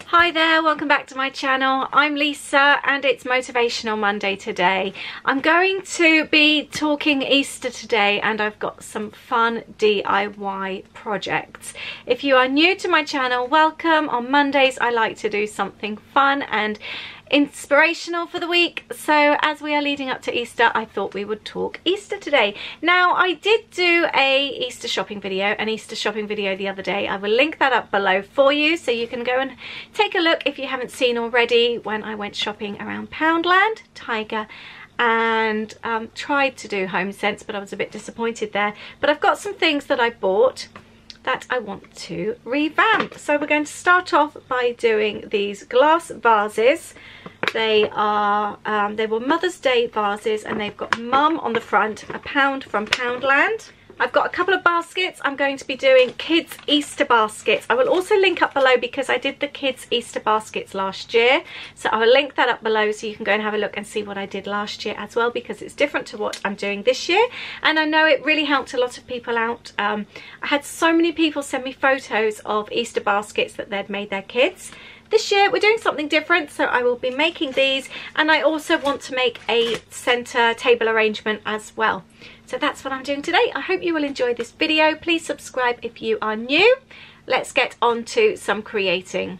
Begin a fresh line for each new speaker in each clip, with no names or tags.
Hi there, welcome back to my channel. I'm Lisa and it's Motivational Monday today. I'm going to be talking Easter today and I've got some fun DIY projects. If you are new to my channel, welcome. On Mondays I like to do something fun and inspirational for the week, so as we are leading up to Easter I thought we would talk Easter today. Now I did do an Easter shopping video the other day. I will link that up below for you so you can go and take a look if you haven't seen already, when I went shopping around Poundland, Tiger, and tried to do Home Sense, but I was a bit disappointed there. But I've got some things that I bought that I want to revamp. So we're going to start off by doing these glass vases. They were Mother's Day vases and they've got Mum on the front, £1 from Poundland. I've got a couple of baskets. I'm going to be doing kids Easter baskets. I will also link up below because I did the kids Easter baskets last year. So I will link that up below so you can go and have a look and see what I did last year as well, because it's different to what I'm doing this year. And I know it really helped a lot of people out. I had so many people send me photos of Easter baskets that they'd made their kids. This year we're doing something different, so I will be making these, and I also want to make a centre table arrangement as well. So that's what I'm doing today. I hope you will enjoy this video. Please subscribe if you are new. Let's get on to some creating.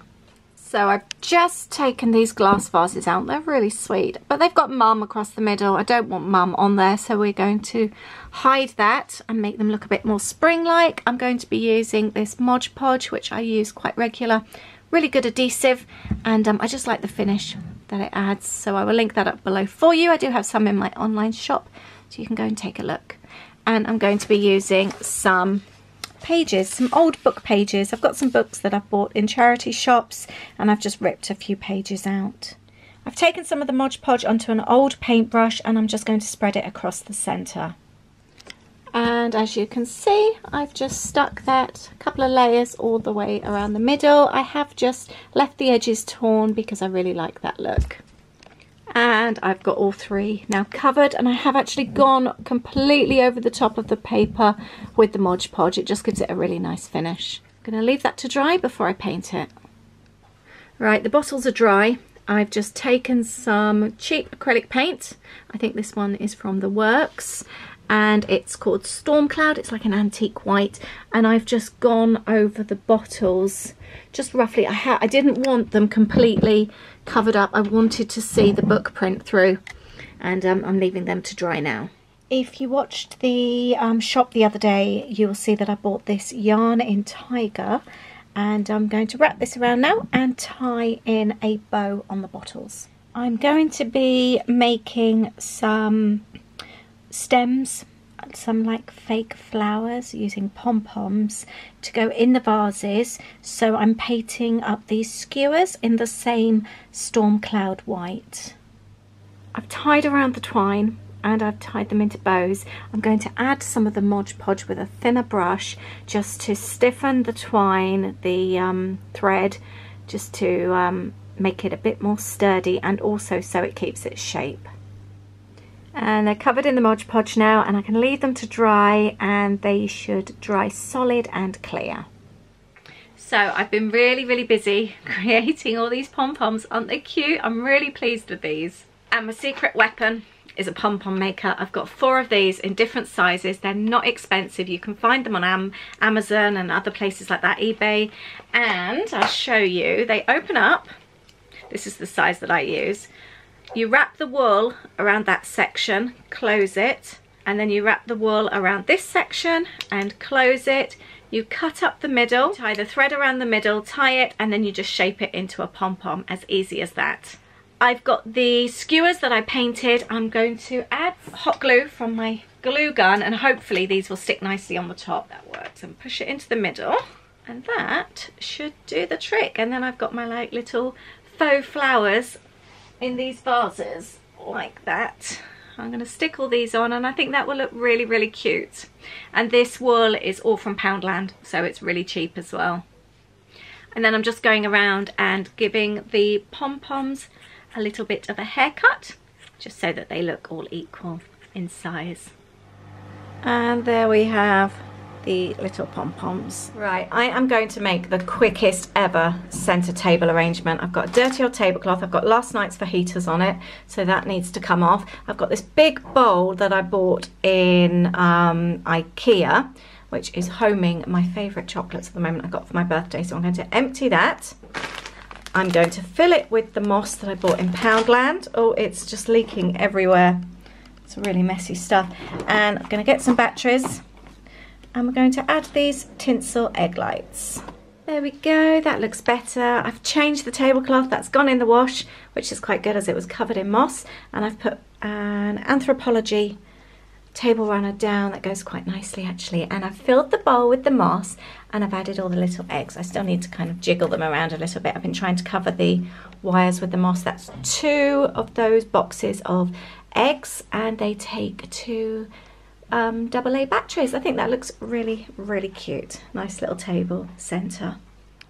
So I've just taken these glass vases out. They're really sweet, but they've got Mum across the middle. I don't want Mum on there, so we're going to hide that and make them look a bit more spring-like. I'm going to be using this Podge, which I use quite regular. Really good adhesive, and I just like the finish that it adds, so I will link that up below for you. I do have some in my online shop, so you can go and take a look. And I'm going to be using some pages, some old book pages. I've got some books that I've bought in charity shops and I've just ripped a few pages out. I've taken some of the Mod Podge onto an old paintbrush and I'm just going to spread it across the centre. And as you can see, I've just stuck that a couple of layers all the way around the middle. I have just left the edges torn because I really like that look. And I've got all three now covered, and I have actually gone completely over the top of the paper with the Mod Podge. It just gives it a really nice finish. I'm going to leave that to dry before I paint it. Right, the bottles are dry. I've just taken some cheap acrylic paint. I think this one is from The Works, and it's called Storm Cloud. It's like an antique white, and I've just gone over the bottles just roughly. I didn't want them completely covered up. I wanted to see the book print through, and I'm leaving them to dry now. If you watched the shop the other day, you will see that I bought this yarn in Tiger, and I'm going to wrap this around now and tie in a bow on the bottles. I'm going to be making some stems, some like fake flowers using pom-poms to go in the vases, so I'm painting up these skewers in the same Storm Cloud white. I've tied around the twine and I've tied them into bows. I'm going to add some of the Mod Podge with a thinner brush just to stiffen the twine, the thread, just to make it a bit more sturdy, and also so it keeps its shape. And they're covered in the Mod Podge now, and I can leave them to dry, and they should dry solid and clear. So I've been really busy creating all these pom-poms. Aren't they cute? I'm really pleased with these. And my secret weapon is a pom-pom maker. I've got 4 of these in different sizes. They're not expensive. You can find them on Amazon and other places like that, eBay. And I'll show you. They open up. This is the size that I use. You wrap the wool around that section, close it, and then you wrap the wool around this section and close it. You cut up the middle, tie the thread around the middle, tie it, and then you just shape it into a pom-pom. As easy as that. I've got the skewers that I painted. I'm going to add hot glue from my glue gun, and hopefully these will stick nicely on the top. That works. And push it into the middle, and that should do the trick. And then I've got my like little faux flowers in these vases like that. I'm going to stick all these on, and I think that will look really cute. And this wool is all from Poundland, so it's really cheap as well. And then I'm just going around and giving the pom-poms a little bit of a haircut, just so that they look all equal in size. And there we have the little pom-poms. Right, I am going to make the quickest ever centre table arrangement. I've got a dirty old tablecloth. I've got last night's fajitas on it, so that needs to come off. I've got this big bowl that I bought in IKEA, which is homing my favourite chocolates at the moment I got for my birthday, so I'm going to empty that. I'm going to fill it with the moss that I bought in Poundland. Oh, it's just leaking everywhere. It's really messy stuff. And I'm going to get some batteries. And we're going to add these tinsel egg lights. There we go, that looks better. I've changed the tablecloth, that's gone in the wash, which is quite good as it was covered in moss. And I've put an Anthropology table runner down that goes quite nicely actually. And I've filled the bowl with the moss and I've added all the little eggs. I still need to kind of jiggle them around a little bit. I've been trying to cover the wires with the moss. That's 2 of those boxes of eggs and they take 2 AA batteries. I think that looks really, really cute. Nice little table centre.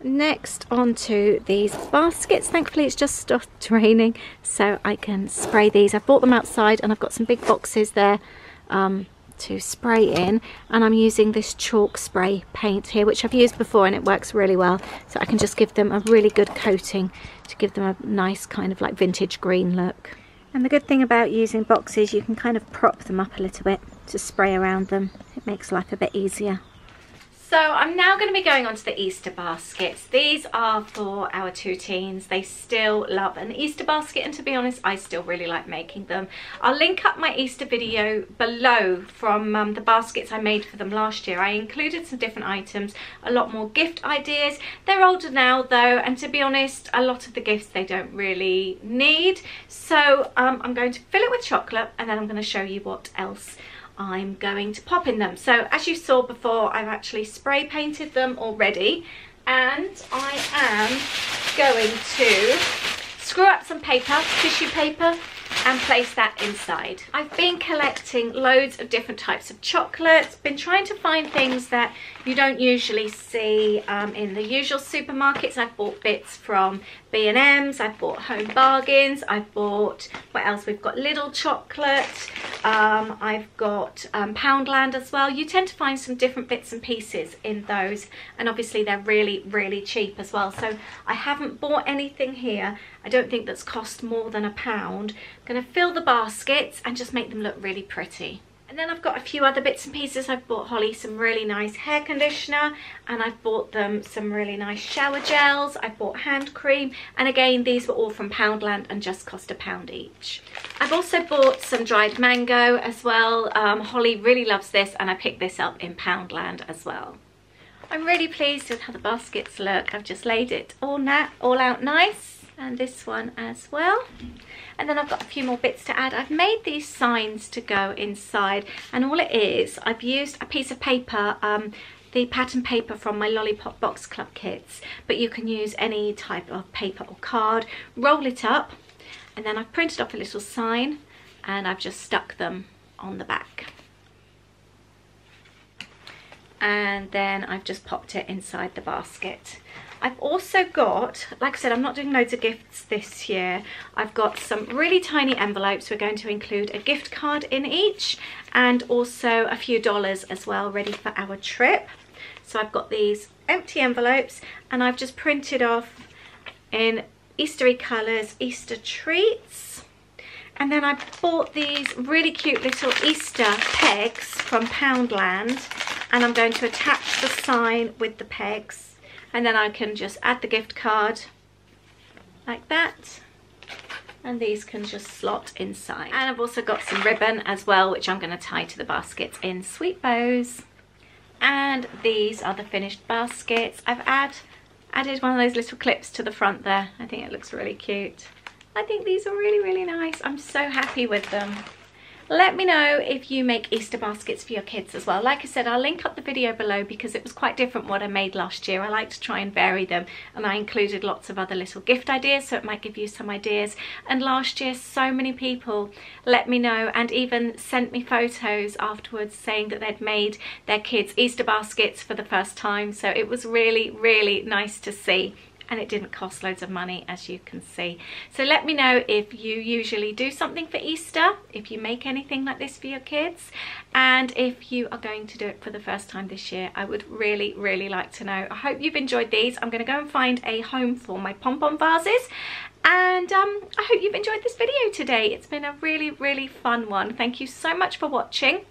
Next onto these baskets. Thankfully it's just stopped raining so I can spray these. I've bought them outside and I've got some big boxes there to spray in, and I'm using this chalk spray paint here, which I've used before and it works really well, so I can just give them a really good coating to give them a nice kind of like vintage green look. And the good thing about using boxes, you can kind of prop them up a little bit to spray around them. It makes life a bit easier. So I'm now going to be going on to the Easter baskets. These are for our 2 teens. They still love an Easter basket, and to be honest, I still really like making them. I'll link up my Easter video below from the baskets I made for them last year. I included some different items, a lot more gift ideas. They're older now though, and to be honest, a lot of the gifts they don't really need. So I'm going to fill it with chocolate and then I'm going to show you what else I'm going to pop in them. So as you saw before, I've actually spray painted them already, and I am going to screw up some paper, tissue paper, and place that inside. I've been collecting loads of different types of chocolates, been trying to find things that you don't usually see in the usual supermarkets. I've bought bits from B&M's, I've bought Home Bargains, I've bought, what else, we've got Lidl chocolate, I've got Poundland as well. You tend to find some different bits and pieces in those, and obviously they're really, really cheap as well. So I haven't bought anything here, I don't think that's cost more than £1. I'm going to fill the baskets and just make them look really pretty. And then I've got a few other bits and pieces. I've bought Holly some really nice hair conditioner, and I've bought them some really nice shower gels. I've bought hand cream, and again these were all from Poundland and just cost £1 each. I've also bought some dried mango as well. Holly really loves this, and I picked this up in Poundland as well. I'm really pleased with how the baskets look. I've just laid it all out nice, and this one as well. And then I've got a few more bits to add. I've made these signs to go inside, and all it is, I've used a piece of paper, the pattern paper from my Lollipop Box Club kits, but you can use any type of paper or card, roll it up, and then I've printed off a little sign and I've just stuck them on the back. And then I've just popped it inside the basket. I've also got, like I said, I'm not doing loads of gifts this year. I've got some really tiny envelopes. We're going to include a gift card in each, and also a few dollars as well, ready for our trip. So I've got these empty envelopes, and I've just printed off in Eastery colours Easter treats. And then I bought these really cute little Easter pegs from Poundland, and I'm going to attach the sign with the pegs. And then I can just add the gift card like that, and these can just slot inside. And I've also got some ribbon as well, which I'm going to tie to the baskets in sweet bows. And these are the finished baskets. I've added one of those little clips to the front there. I think it looks really cute. I think these are really, really nice. I'm so happy with them. Let me know if you make Easter baskets for your kids as well. Like I said, I'll link up the video below because it was quite different what I made last year. I like to try and vary them, and I included lots of other little gift ideas, so it might give you some ideas. And last year, so many people let me know and even sent me photos afterwards saying that they'd made their kids Easter baskets for the first time. So it was really, really nice to see. and it didn't cost loads of money, as you can see. So let me know if you usually do something for Easter, if you make anything like this for your kids, and if you are going to do it for the first time this year. I would really, really like to know. I hope you've enjoyed these. I'm going to go and find a home for my pom-pom vases, and I hope you've enjoyed this video today. It's been a really, really fun one. Thank you so much for watching.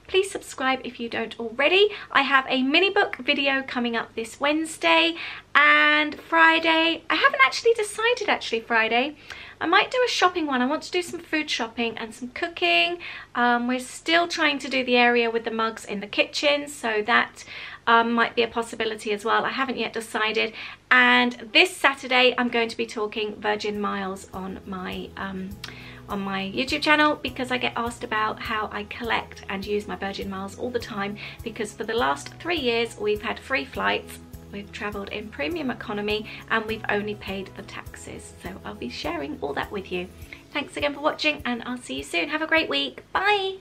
Please subscribe if you don't already. I have a mini book video coming up this Wednesday and Friday. I haven't actually decided Friday. I might do a shopping one. I want to do some food shopping and some cooking. We're still trying to do the area with the mugs in the kitchen, so that might be a possibility as well. I haven't yet decided. And this Saturday I'm going to be talking Virgin Miles on my YouTube channel, because I get asked about how I collect and use my Virgin Miles all the time, because for the last 3 years we've had free flights, we've travelled in premium economy, and we've only paid the taxes. So I'll be sharing all that with you. Thanks again for watching, and I'll see you soon. Have a great week. Bye.